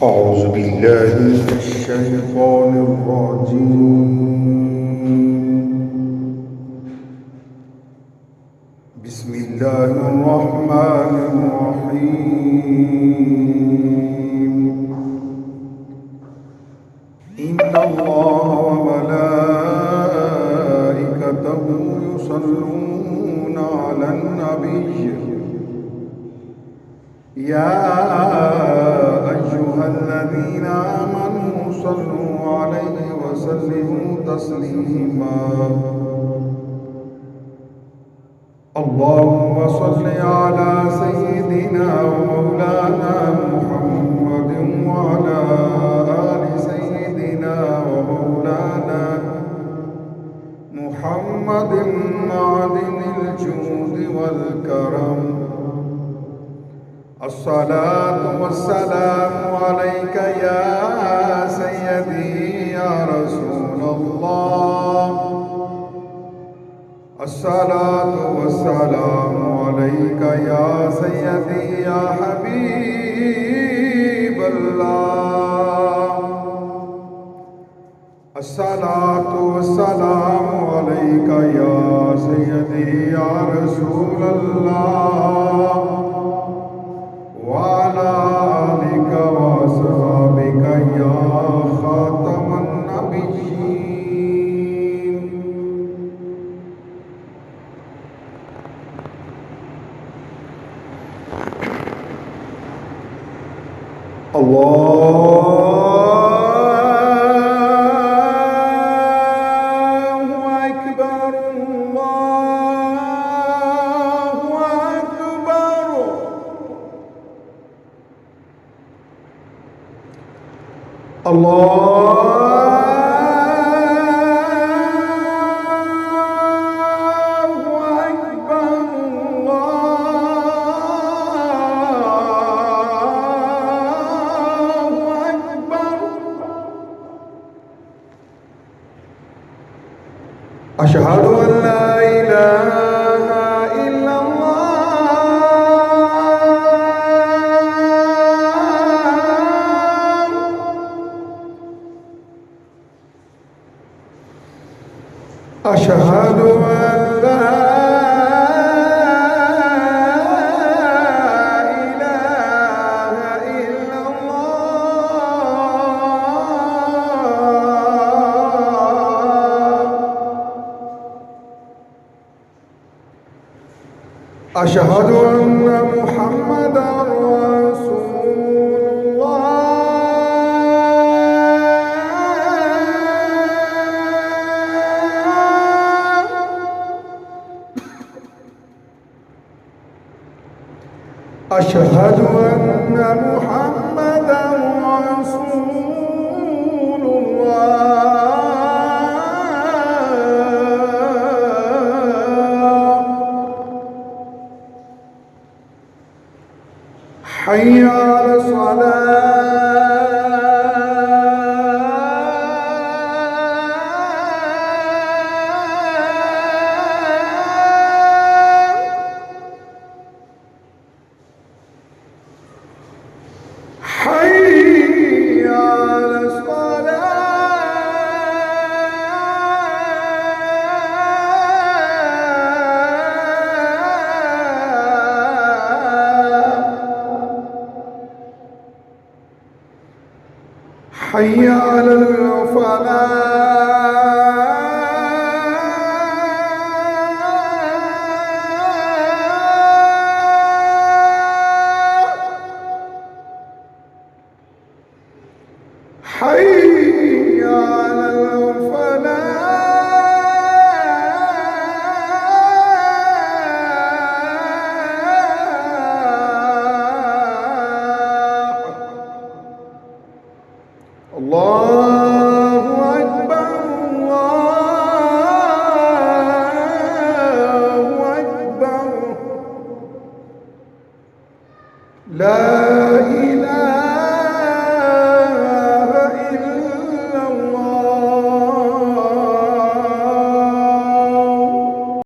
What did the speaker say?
أعوذ بالله من الشيطان الرجيم. بسم الله الرحمن الرحيم. إن الله وملائكته يصلون على النبي يا أيها الذين آمنوا صلوا عليه وسلموا تسليما. اللهم صل على سيدنا ومولانا محمد وعلى آل سيدنا ومولانا محمد معدن الجود والكرم. الصلاة والسلام عليك يا سيدي يا رسول الله. الصلاة والسلام عليك يا سيدي يا حبيب الله. الصلاة والسلام عليك يا سيدي يا رسول الله وعلى آلك وأصحابك يا خاتم النبيين. الله أكبر الله أكبر. الله أكبر الله أكبر. أشهد أن لا إله إلا الله. أشهد أن لا إله إلا الله. أشهد أن محمدا رسول الله. أشهد أن محمدا رسول الله. حي على الصلاة. حي على الصلاة. حي على الفلاح. حي على الفلاح. الله أكبر الله أكبر. لا